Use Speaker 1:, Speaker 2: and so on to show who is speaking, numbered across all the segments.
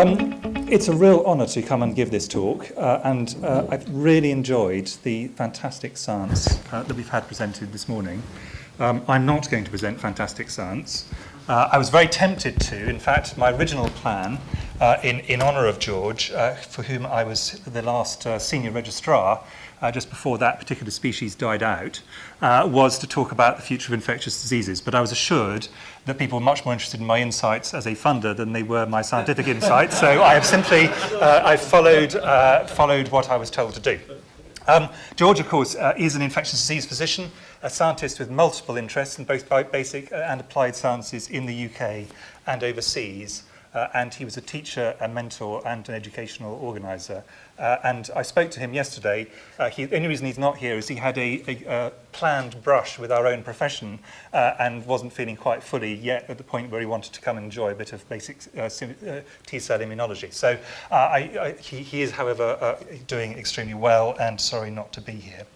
Speaker 1: It's a real honour to come and give this talk, and I've really enjoyed the fantastic science that we've had presented this morning. I'm not going to present fantastic science. I was very tempted to. In fact, my original plan, in honour of George, for whom I was the last senior registrar, just before that particular species died out, was to talk about the future of infectious diseases. But I was assured that people were much more interested in my insights as a funder than they were my scientific insights. So I have simply followed what I was told to do. George, of course, is an infectious disease physician, a scientist with multiple interests in both basic and applied sciences in the UK and overseas. And he was a teacher, a mentor, and an educational organiser. And I spoke to him yesterday. The only reason he's not here is he had a planned brush with our own profession and wasn't feeling quite fully yet at the point where he wanted to come and enjoy a bit of basic T-cell immunology. So he is, however, doing extremely well, and sorry not to be here.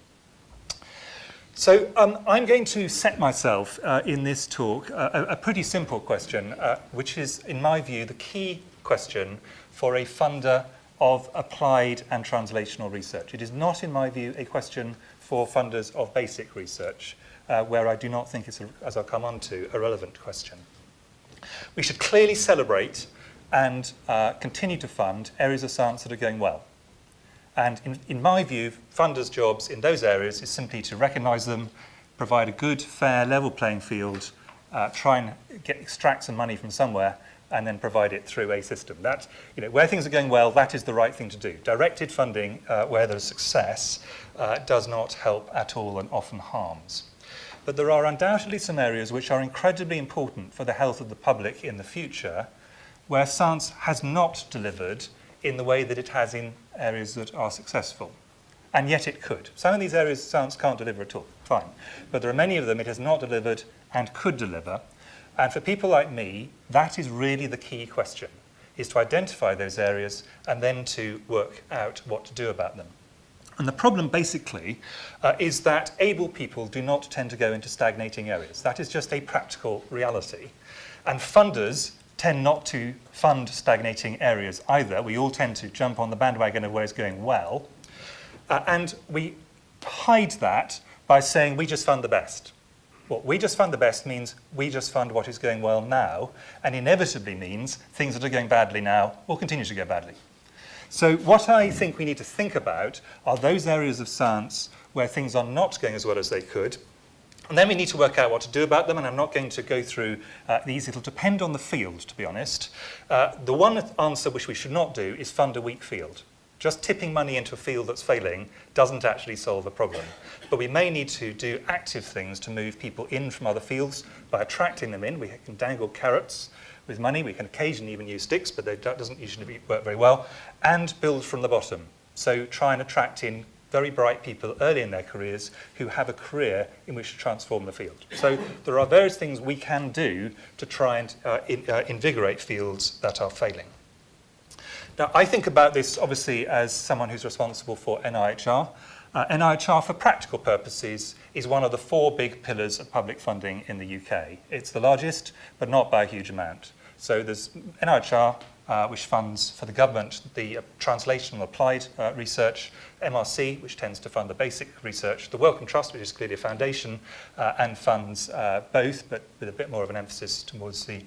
Speaker 1: So I'm going to set myself in this talk a pretty simple question, which is, in my view, the key question for a funder of applied and translational research. It is not, in my view, a question for funders of basic research, where I do not think it's, as I'll come on to, a relevant question. We should clearly celebrate and continue to fund areas of science that are going well. And in my view, funders' jobs in those areas is simply to recognise them, provide a good, fair, level playing field, try and extract some money from somewhere, and then provide it through a system. That, where things are going well, that is the right thing to do. Directed funding, where there's success, does not help at all and often harms. But there are undoubtedly some areas which are incredibly important for the health of the public in the future, where science has not delivered in the way that it has in areas that are successful. And yet it could. Some of these areas science can't deliver at all, fine. But there are many of them it has not delivered and could deliver. And for people like me, that is really the key question, is to identify those areas and then to work out what to do about them. And the problem basically is that able people do not tend to go into stagnating areas. That is just a practical reality. And funders tend not to fund stagnating areas either. We all tend to jump on the bandwagon of where it's going well. And we hide that by saying we just fund the best. Well, we just fund the best means we just fund what is going well now, and inevitably means things that are going badly now will continue to go badly. So what I think we need to think about are those areas of science where things are not going as well as they could. And then we need to work out what to do about them, and I'm not going to go through these. It'll depend on the field, to be honest. The one answer which we should not do is fund a weak field. Just tipping money into a field that's failing doesn't actually solve a problem. But we may need to do active things to move people in from other fields by attracting them in. We can dangle carrots with money. We can occasionally even use sticks, but that doesn't usually work very well. And build from the bottom. So try and attract in very bright people early in their careers who have a career in which to transform the field. So there are various things we can do to try and invigorate fields that are failing. Now, I think about this, obviously, as someone who's responsible for NIHR. NIHR, for practical purposes, is one of the 4 big pillars of public funding in the UK. It's the largest, but not by a huge amount. So there's NIHR, which funds for the government the translational applied research, MRC, which tends to fund the basic research, the Wellcome Trust, which is clearly a foundation and funds both, but with a bit more of an emphasis towards the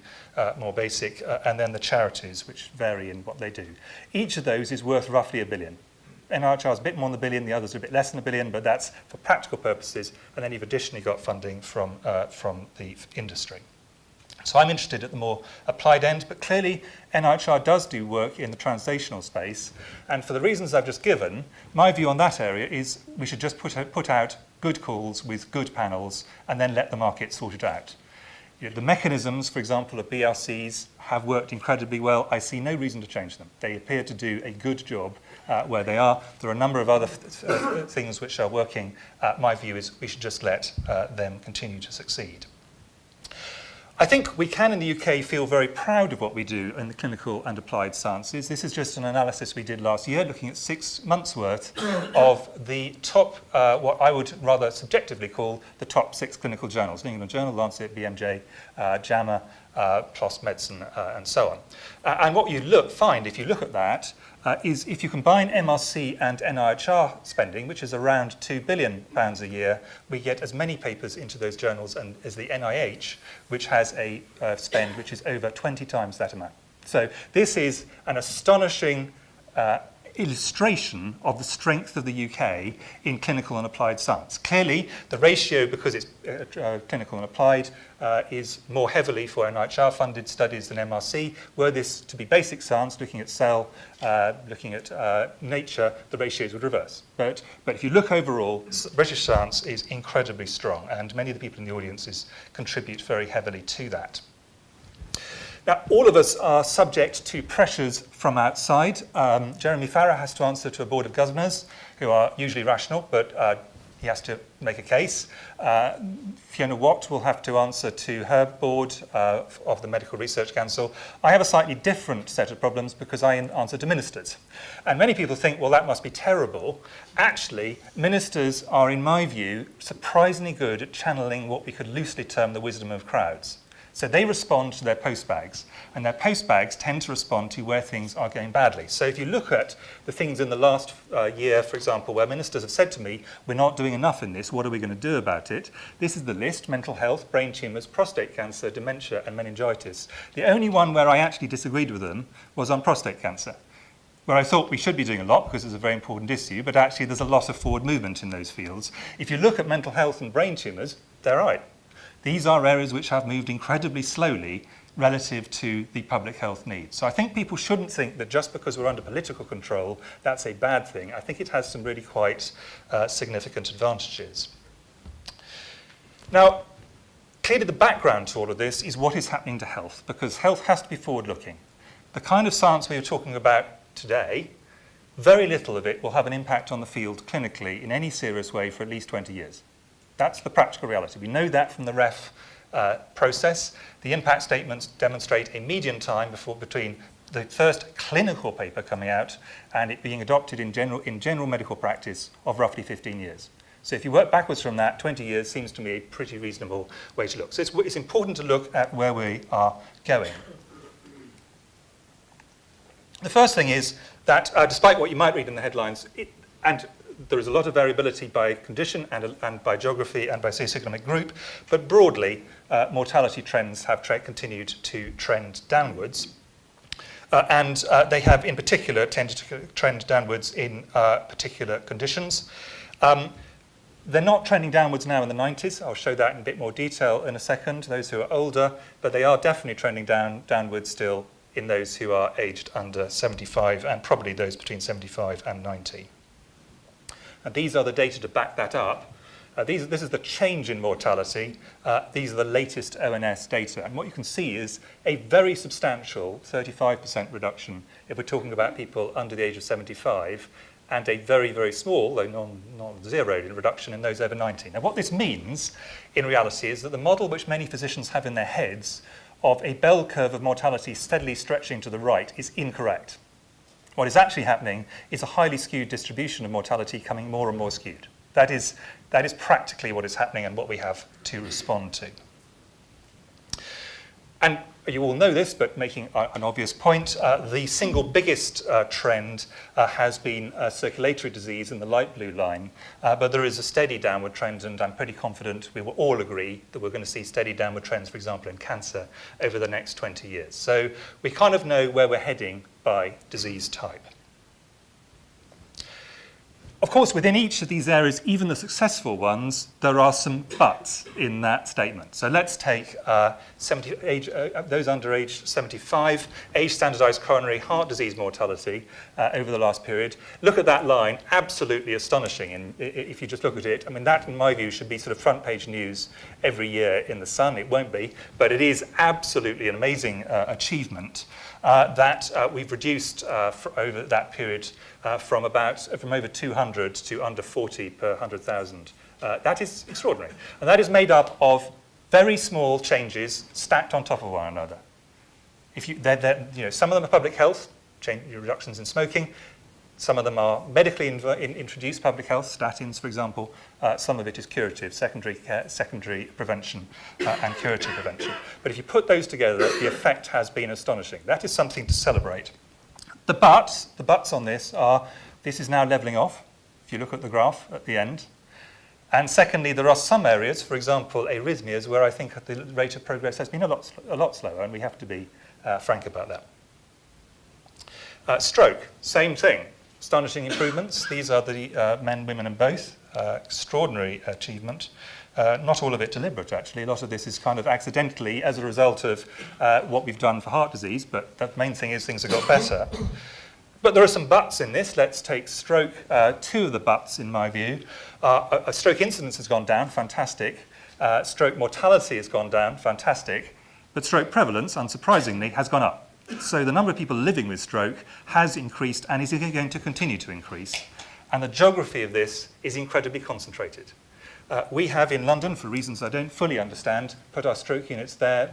Speaker 1: more basic, and then the charities, which vary in what they do. Each of those is worth roughly £1 billion. NIHR is a bit more than £1 billion, the others are a bit less than £1 billion, but that's for practical purposes, and then you've additionally got funding from the industry. So I'm interested at the more applied end, but clearly NIHR does do work in the translational space. And for the reasons I've just given, my view on that area is we should just put out good calls with good panels and then let the market sort it out. The mechanisms, for example, of BRCs have worked incredibly well. I see no reason to change them. They appear to do a good job where they are. There are a number of other things which are working. My view is we should just let them continue to succeed. I think we can in the UK feel very proud of what we do in the clinical and applied sciences. This is just an analysis we did last year, looking at 6 months' worth of the top, what I would rather subjectively call the top 6 clinical journals: New England Journal, Lancet, BMJ, JAMA, PLOS Medicine, and so on. And what you find, if you look at that, is if you combine MRC and NIHR spending, which is around £2 billion a year, we get as many papers into those journals as the NIH, which has a spend which is over 20 times that amount. So this is an astonishing illustration of the strength of the UK in clinical and applied science. Clearly, the ratio, because it's clinical and applied, is more heavily for NIHR-funded studies than MRC. Were this to be basic science, looking at cell, looking at nature, the ratios would reverse. But if you look overall, British science is incredibly strong, and many of the people in the audiences contribute very heavily to that. Now, all of us are subject to pressures from outside. Jeremy Farrar has to answer to a board of governors who are usually rational, but he has to make a case. Fiona Watt will have to answer to her board of the Medical Research Council. I have a slightly different set of problems because I answer to ministers. And many people think, well, that must be terrible. Actually, ministers are, in my view, surprisingly good at channeling what we could loosely term the wisdom of crowds. So they respond to their postbags, and their postbags tend to respond to where things are going badly. So if you look at the things in the last year, for example, where ministers have said to me, we're not doing enough in this, what are we going to do about it? This is the list: mental health, brain tumours, prostate cancer, dementia, and meningitis. The only one where I actually disagreed with them was on prostate cancer, where I thought we should be doing a lot because it's a very important issue, but actually there's a lot of forward movement in those fields. If you look at mental health and brain tumours, they're right. These are areas which have moved incredibly slowly relative to the public health needs. So I think people shouldn't think that just because we're under political control, that's a bad thing. I think it has some really quite significant advantages. Now, clearly the background to all of this is what is happening to health, because health has to be forward-looking. The kind of science we are talking about today, very little of it will have an impact on the field clinically in any serious way for at least 20 years. That's the practical reality. We know that from the REF process. The impact statements demonstrate a median time between the first clinical paper coming out and it being adopted in general medical practice of roughly 15 years. So if you work backwards from that, 20 years seems to me a pretty reasonable way to look. So it's important to look at where we are going. The first thing is that despite what you might read in the headlines, there is a lot of variability by condition and by geography and by socioeconomic group, but broadly, mortality trends have continued to trend downwards. And they have, in particular, tended to trend downwards in particular conditions. They're not trending downwards now in the 90s. I'll show that in a bit more detail in a second, those who are older, but they are definitely trending downwards still in those who are aged under 75 and probably those between 75 and 90. And these are the data to back that up. This is the change in mortality. These are the latest ONS data. And what you can see is a very substantial 35% reduction if we're talking about people under the age of 75, and a very, very small, though non-zero, reduction in those over 90. Now, what this means in reality is that the model which many physicians have in their heads of a bell curve of mortality steadily stretching to the right is incorrect. What is actually happening is a highly skewed distribution of mortality coming more and more skewed. That is practically what is happening and what we have to respond to. And you all know this, but making an obvious point, the single biggest trend has been circulatory disease in the light blue line, but there is a steady downward trend, and I'm pretty confident we will all agree that we're going to see steady downward trends, for example, in cancer over the next 20 years. So we kind of know where we're heading by disease type. Of course, within each of these areas, even the successful ones, there are some buts in that statement. So let's take those under age 75, age-standardized coronary heart disease mortality over the last period. Look at that line, absolutely astonishing. And if you just look at it, I mean, that, in my view, should be sort of front-page news every year in the Sun. It won't be, but it is absolutely an amazing achievement that we've reduced over that period from over 200 to under 40 per 100,000. That is extraordinary. And that is made up of Very small changes stacked on top of one another. If you, some of them are public health, reductions in smoking. Some of them are medically introduced public health, statins, for example. Some of it is curative, secondary prevention and curative prevention. But if you put those together, the effect has been astonishing. That is something to celebrate. The buts on this are, this is now levelling off, if you look at the graph at the end. And secondly, there are some areas, for example, arrhythmias, where I think the rate of progress has been a lot slower, and we have to be frank about that. Stroke, same thing. Astonishing improvements. These are the men, women, and both. Extraordinary achievement. Not all of it deliberate, actually. A lot of this is kind of accidentally as a result of what we've done for heart disease, but the main thing is things have got better. But there are some buts in this. Let's take stroke. Two of the buts, in my view, are a stroke incidence has gone down, fantastic. Stroke mortality has gone down, fantastic. But stroke prevalence, unsurprisingly, has gone up. So the number of people living with stroke has increased and is going to continue to increase. And the geography of this is incredibly concentrated. We have in London, for reasons I don't fully understand, put our stroke units there,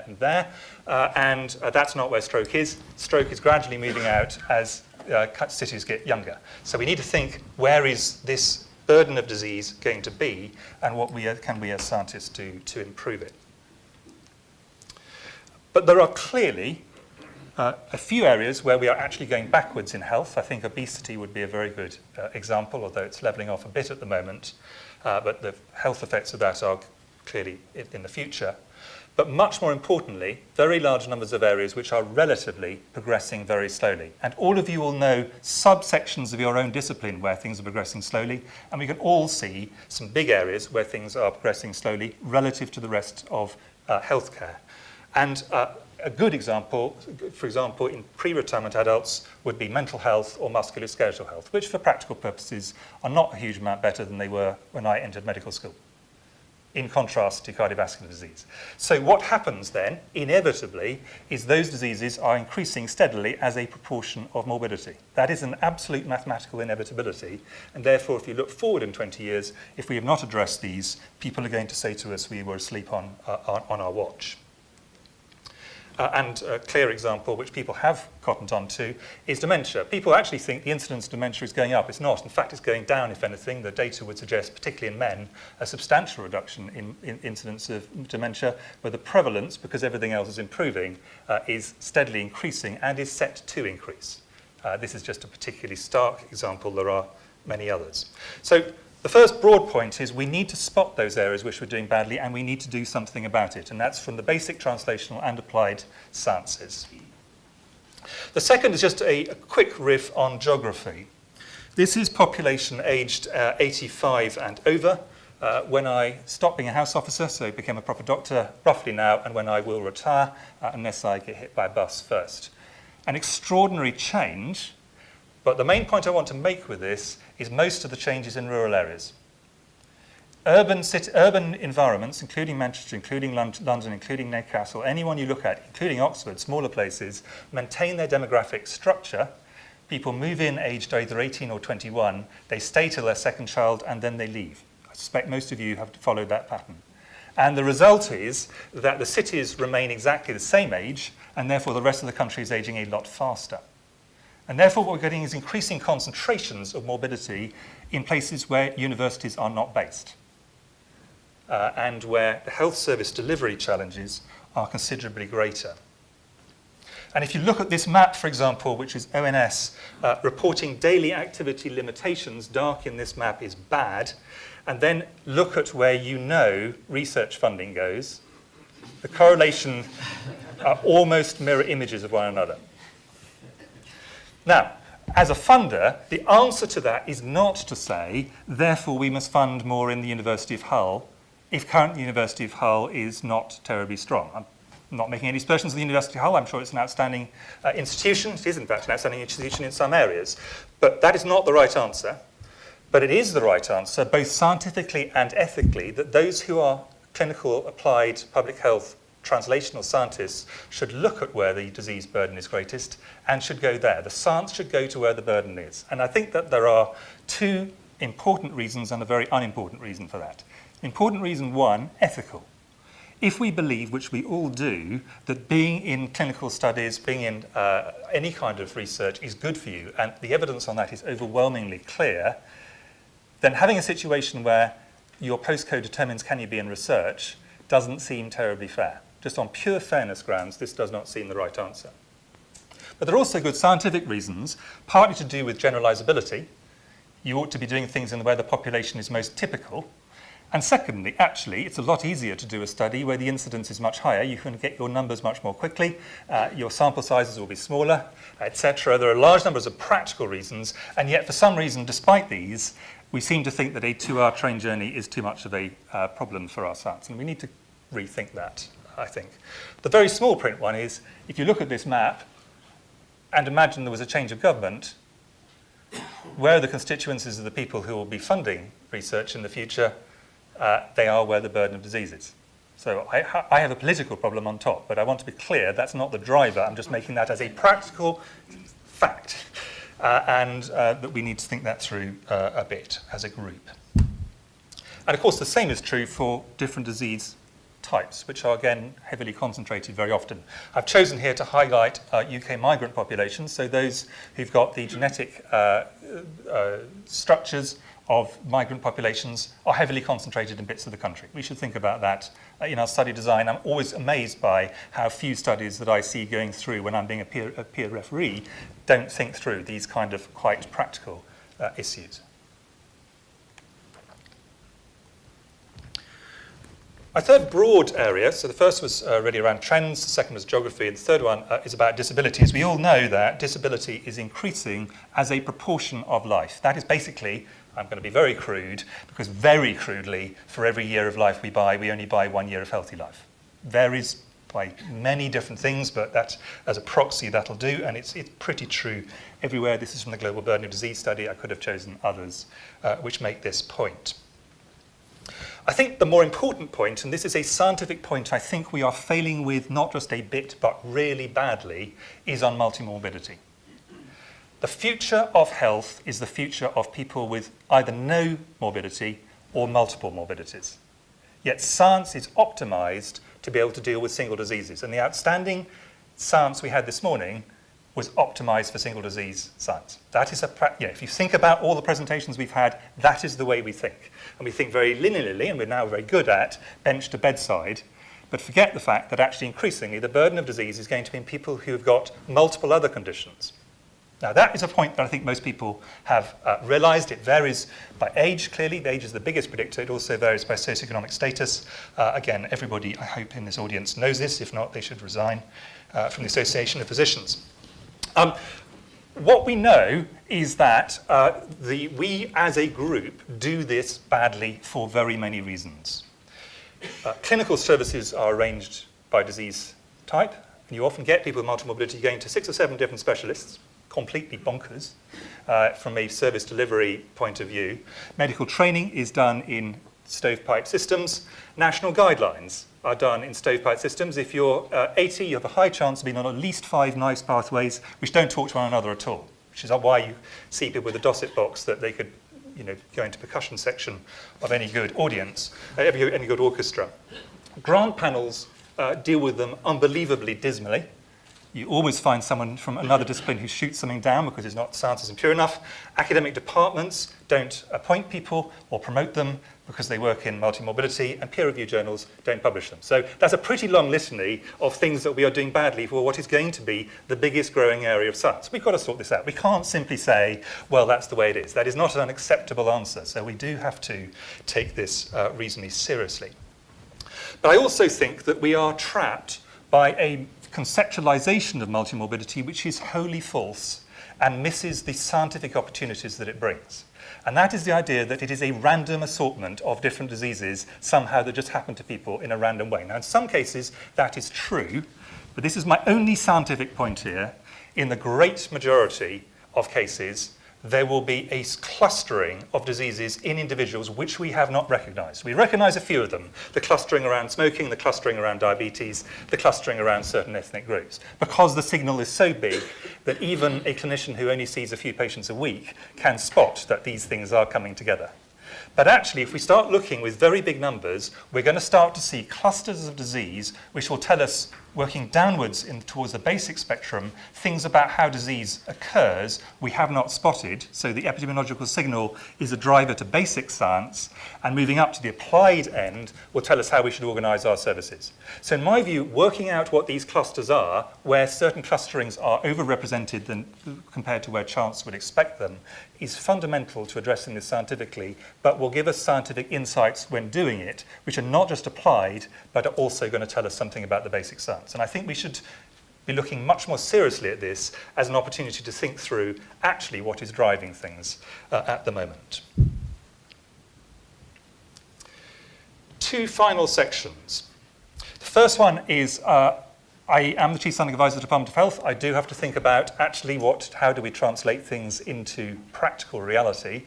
Speaker 1: and there. And that's not where stroke is. Stroke is gradually moving out as cities get younger. So we need to think, where is this burden of disease going to be, and what can we as scientists do to improve it? But there are clearly a few areas where we are actually going backwards in health. I think obesity would be a very good example, although it's levelling off a bit at the moment. But the health effects of that are clearly in the future. But much more importantly, very large numbers of areas which are relatively progressing very slowly. And all of you will know subsections of your own discipline where things are progressing slowly. And we can all see some big areas where things are progressing slowly relative to the rest of healthcare. And a good example, for example, in pre-retirement adults would be mental health or musculoskeletal health, which for practical purposes are not a huge amount better than they were when I entered medical school, in contrast to cardiovascular disease. So what happens then, inevitably, is those diseases are increasing steadily as a proportion of morbidity. That is an absolute mathematical inevitability, and therefore if you look forward in 20 years, if we have not addressed these, people are going to say to us we were asleep on our watch. And a clear example, which people have cottoned on to, is dementia. People actually think the incidence of dementia is going up. It's not. In fact, it's going down, if anything. The data would suggest, particularly in men, a substantial reduction in incidence of dementia, where the prevalence, because everything else is improving, is steadily increasing and is set to increase. This is just a particularly stark example. There are many others. So the first broad point is we need to spot those areas which we're doing badly, and we need to do something about it. And that's from the basic translational and applied sciences. The second is just a quick riff on geography. This is population aged 85 and over. When I stopped being a house officer, so became a proper doctor, roughly now, and when I will retire, unless I get hit by a bus first. An extraordinary change. But the main point I want to make with this is most of the changes in rural areas. Urban environments, including Manchester, including London, including Newcastle, anyone you look at, including Oxford, smaller places, maintain their demographic structure. People move in aged either 18 or 21, they stay till their second child, and then they leave. I suspect most of you have followed that pattern. And the result is that the cities remain exactly the same age, and therefore the rest of the country is aging a lot faster. And therefore what we're getting is increasing concentrations of morbidity in places where universities are not based and where the health service delivery challenges are considerably greater. And if you look at this map, for example, which is ONS reporting daily activity limitations, dark in this map is bad, and then look at where you know research funding goes, the correlation are almost mirror images of one another. Now, as a funder, the answer to that is not to say, therefore we must fund more in the University of Hull, if current University of Hull is not terribly strong. I'm not making any aspersions of the University of Hull. I'm sure it's an outstanding institution. It is, in fact, an outstanding institution in some areas. But that is not the right answer. But it is the right answer, both scientifically and ethically, that those who are clinical, applied, public health translational scientists should look at where the disease burden is greatest and should go there. The science should go to where the burden is. And I think that there are two important reasons and a very unimportant reason for that. Important reason one, ethical. If we believe, which we all do, that being in clinical studies, being in any kind of research is good for you, and the evidence on that is overwhelmingly clear, then having a situation where your postcode determines can you be in research doesn't seem terribly fair. Just on pure fairness grounds, this does not seem the right answer. But there are also good scientific reasons, partly to do with generalizability. You ought to be doing things in where the population is most typical. And secondly, actually, it's a lot easier to do a study where the incidence is much higher. You can get your numbers much more quickly. Your sample sizes will be smaller, etc. There are large numbers of practical reasons. And yet, for some reason, despite these, we seem to think that a 2-hour train journey is too much of a problem for our science. And we need to rethink that, I think. The very small print one is, if you look at this map and imagine there was a change of government, where are the constituencies of the people who will be funding research in the future? They are where the burden of disease is. So I have a political problem on top, but I want to be clear that's not the driver. I'm just making that as a practical fact, and that we need to think that through a bit as a group. And of course, the same is true for different disease types, which are again heavily concentrated very often. I've chosen here to highlight UK migrant populations, so those who've got the genetic structures of migrant populations are heavily concentrated in bits of the country. We should think about that in our study design. I'm always amazed by how few studies that I see going through when I'm being a peer referee don't think through these kind of quite practical issues. My third broad area, so the first was really around trends, the second was geography, and the third one is about disabilities. We all know that disability is increasing as a proportion of life. That is basically, I'm going to be very crude, because very crudely, for every year of life we buy, we only buy 1 year of healthy life. Varies by many different things, but that, as a proxy, that'll do, and it's pretty true everywhere. This is from the Global Burden of Disease study. I could have chosen others which make this point. I think the more important point, and this is a scientific point I think we are failing with not just a bit, but really badly, is on multimorbidity. The future of health is the future of people with either no morbidity or multiple morbidities. Yet science is optimized to be able to deal with single diseases. And the outstanding science we had this morning was optimized for single disease science. That is if you think about all the presentations we've had, that is the way we think. And we think very linearly, and we're now very good at bench to bedside, but forget the fact that actually increasingly the burden of disease is going to be in people who've got multiple other conditions. Now that is a point that I think most people have realized. It varies by age, clearly. Age is the biggest predictor. It also varies by socioeconomic status. Again, everybody, I hope, in this audience knows this. If not, they should resign from the Association of Physicians. What we know is that we as a group do this badly for very many reasons. Clinical services are arranged by disease type, and you often get people with multimorbidity going to 6 or 7 different specialists, completely bonkers from a service delivery point of view. Medical training is done in stovepipe systems. National guidelines are done in stovepipe systems. If you're 80, you have a high chance of being on at least 5 nice pathways which don't talk to one another at all, which is why you see people with a Dosset box that they could go into percussion section of any good audience, any good orchestra. Grant panels deal with them unbelievably dismally. You always find someone from another discipline who shoots something down because science isn't pure enough. Academic departments don't appoint people or promote them because they work in multimorbidity, and peer-reviewed journals don't publish them. So that's a pretty long litany of things that we are doing badly for what is going to be the biggest growing area of science. We've got to sort this out. We can't simply say, well, that's the way it is. That is not an acceptable answer. So we do have to take this reasonably seriously. But I also think that we are trapped by a conceptualization of multimorbidity which is wholly false and misses the scientific opportunities that it brings. And that is the idea that it is a random assortment of different diseases somehow that just happen to people in a random way. Now, in some cases, that is true, but this is my only scientific point here. In the great majority of cases, there will be a clustering of diseases in individuals which we have not recognized. We recognize a few of them, the clustering around smoking, the clustering around diabetes, the clustering around certain ethnic groups, because the signal is so big that even a clinician who only sees a few patients a week can spot that these things are coming together. But actually, if we start looking with very big numbers, we're going to start to see clusters of disease which will tell us, working downwards towards the basic spectrum, things about how disease occurs we have not spotted. So the epidemiological signal is a driver to basic science, and moving up to the applied end will tell us how we should organise our services. So in my view, working out what these clusters are, where certain clusterings are overrepresented compared to where chance would expect them, is fundamental to addressing this scientifically, but will give us scientific insights when doing it, which are not just applied, but are also going to tell us something about the basic science. And I think we should be looking much more seriously at this as an opportunity to think through actually what is driving things at the moment. Two final sections. The first one is I am the Chief Scientific Advisor to the Department of Health. I do have to think about actually how do we translate things into practical reality.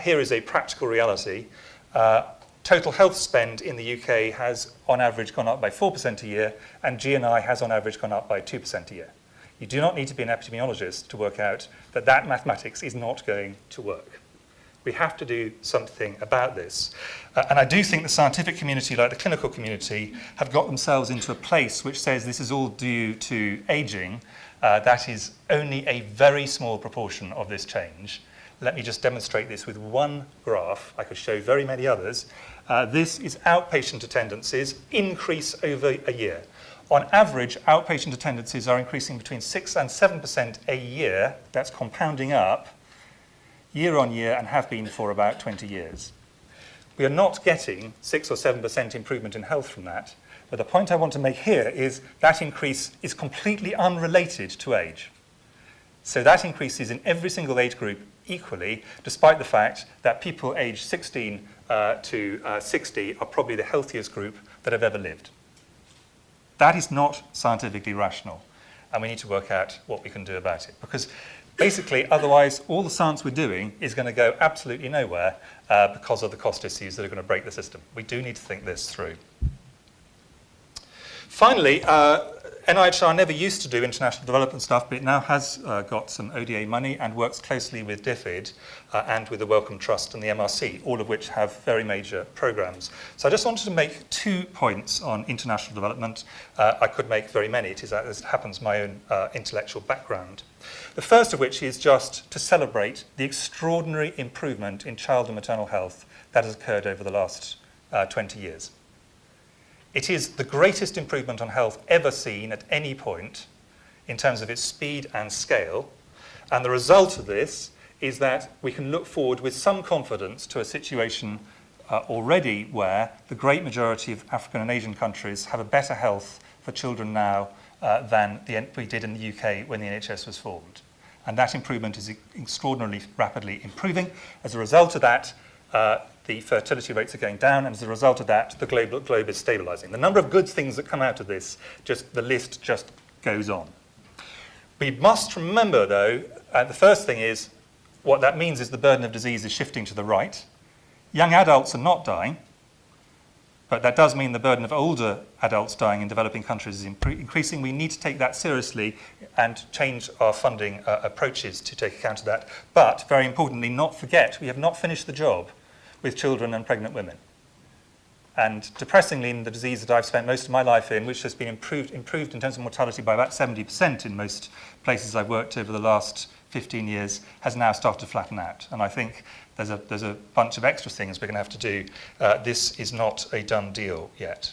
Speaker 1: Here is a practical reality. Total health spend in the UK has on average gone up by 4% a year, and GNI has on average gone up by 2% a year. You do not need to be an epidemiologist to work out that that mathematics is not going to work. We have to do something about this. And I do think the scientific community, like the clinical community, have got themselves into a place which says this is all due to aging. That is only a very small proportion of this change. Let me just demonstrate this with one graph. I could show very many others. This is outpatient attendances increase over a year. On average, outpatient attendances are increasing between 6 and 7% a year. That's compounding up year on year and have been for about 20 years. We are not getting 6 or 7% improvement in health from that, but the point I want to make here is that increase is completely unrelated to age. So that increase is in every single age group equally, despite the fact that people aged 16 to 60 are probably the healthiest group that have ever lived. That is not scientifically rational, and we need to work out what we can do about it, because basically, otherwise, all the science we're doing is going to go absolutely nowhere because of the cost issues that are going to break the system. We do need to think this through. Finally, NIHR never used to do international development stuff, but it now has got some ODA money and works closely with DFID and with the Wellcome Trust and the MRC, all of which have very major programs. So I just wanted to make 2 points on international development. I could make very many. It is, as it happens, my own intellectual background. The first of which is just to celebrate the extraordinary improvement in child and maternal health that has occurred over the last 20 years. It is the greatest improvement on health ever seen at any point in terms of its speed and scale. And the result of this is that we can look forward with some confidence to a situation already where the great majority of African and Asian countries have a better health for children now than we did in the UK when the NHS was formed. And that improvement is extraordinarily rapidly improving. As a result of that, the fertility rates are going down, and as a result of that, the globe is stabilizing. The number of good things that come out of this, the list just goes on. We must remember, though, the first thing is, what that means is the burden of disease is shifting to the right. Young adults are not dying, but that does mean the burden of older adults dying in developing countries is increasing. We need to take that seriously and change our funding approaches to take account of that. But, very importantly, not forget, we have not finished the job with children and pregnant women. And depressingly, in the disease that I've spent most of my life in, which has been improved in terms of mortality by about 70% in most places I've worked over the last 15 years, has now started to flatten out. And I think there's a bunch of extra things we're going to have to do. This is not a done deal yet.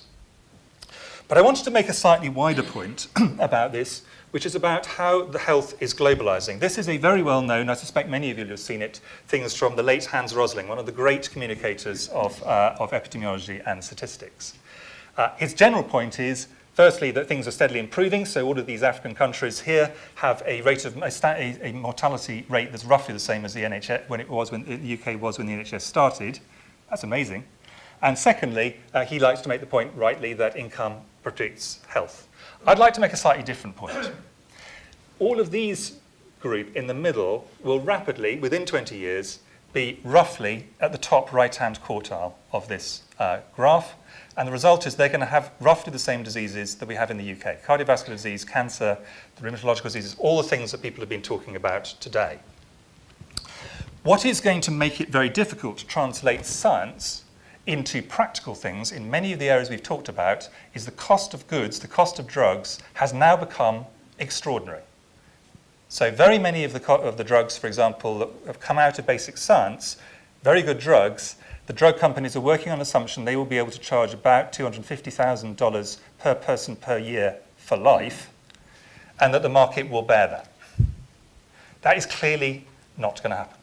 Speaker 1: But I wanted to make a slightly wider point about this, which is about how the health is globalizing. This is a very well-known, I suspect many of you have seen it, things from the late Hans Rosling, one of the great communicators of epidemiology and statistics. His general point is, firstly, that things are steadily improving. So all of these African countries here have a mortality rate that's roughly the same as the NHS when the UK was when the NHS started. That's amazing. And secondly, he likes to make the point rightly that income predicts health. I'd like to make a slightly different point. All of these group in the middle will rapidly, within 20 years, be roughly at the top right-hand quartile of this graph. And the result is they're going to have roughly the same diseases that we have in the UK. Cardiovascular disease, cancer, the rheumatological diseases, all the things that people have been talking about today. What is going to make it very difficult to translate science into practical things in many of the areas we've talked about is the cost of goods, the cost of drugs, has now become extraordinary. So very many of the drugs, for example, that have come out of basic science, very good drugs, the drug companies are working on the assumption they will be able to charge about $250,000 per person per year for life, and that the market will bear that. That is clearly not going to happen.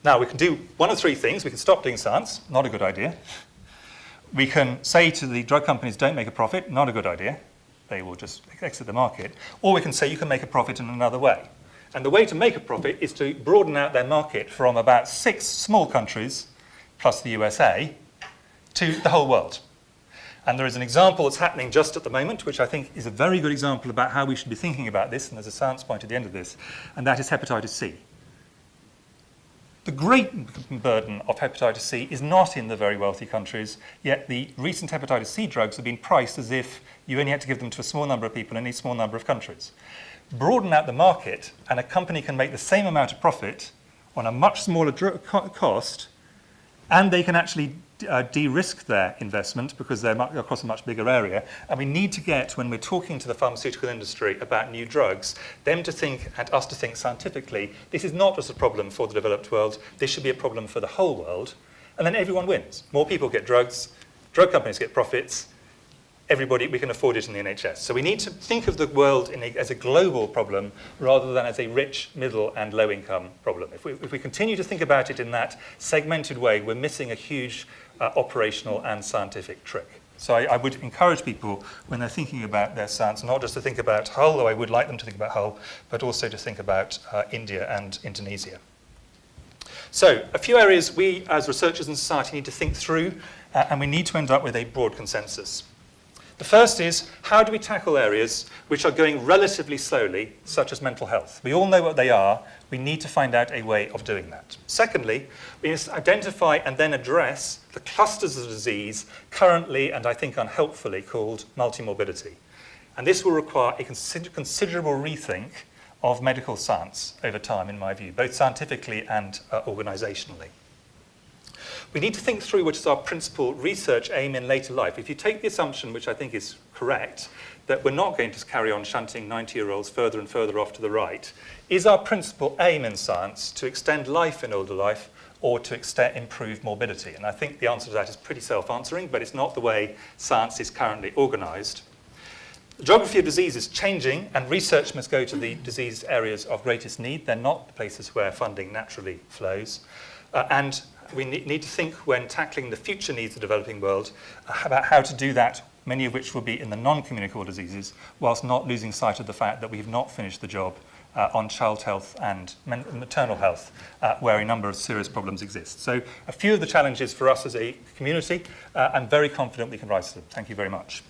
Speaker 1: Now, we can do one of three things. We can stop doing science, not a good idea. We can say to the drug companies, don't make a profit, not a good idea. They will just exit the market. Or we can say you can make a profit in another way. And the way to make a profit is to broaden out their market from about 6 small countries, plus the USA, to the whole world. And there is an example that's happening just at the moment, which I think is a very good example about how we should be thinking about this, and there's a science point at the end of this, and that is hepatitis C. The great burden of hepatitis C is not in the very wealthy countries, yet the recent hepatitis C drugs have been priced as if you only had to give them to a small number of people in a small number of countries. Broaden out the market, and a company can make the same amount of profit on a much smaller cost, and they can actually de-risk their investment because they're across a much bigger area. And we need to get, when we're talking to the pharmaceutical industry about new drugs, them to think, and us to think scientifically, this is not just a problem for the developed world, this should be a problem for the whole world, and then everyone wins. More people get drugs, drug companies get profits, everybody, we can afford it in the NHS. So we need to think of the world as a global problem rather than as a rich, middle, and low-income problem. If we continue to think about it in that segmented way, we're missing a huge operational and scientific trick. So I would encourage people, when they're thinking about their science, not just to think about Hull, though I would like them to think about Hull, but also to think about India and Indonesia. So a few areas we, as researchers in society, need to think through, and we need to end up with a broad consensus. The first is, how do we tackle areas which are going relatively slowly, such as mental health? We all know what they are. We need to find out a way of doing that. Secondly, we must identify and then address the clusters of disease currently, and I think unhelpfully, called multimorbidity. And this will require a considerable rethink of medical science over time, in my view, both scientifically and organisationally. We need to think through what is our principal research aim in later life. If you take the assumption, which I think is correct, that we're not going to carry on shunting 90-year-olds further and further off to the right, is our principal aim in science to extend life in older life or to improve morbidity? And I think the answer to that is pretty self-answering, but it's not the way science is currently organised. The geography of disease is changing, and research must go to the disease areas of greatest need. They're not the places where funding naturally flows. And we need to think, when tackling the future needs of the developing world, about how to do that, many of which will be in the non-communicable diseases, whilst not losing sight of the fact that we've not finished the job on child health and maternal health, where a number of serious problems exist. So a few of the challenges for us as a community, I'm very confident we can rise to them. Thank you very much.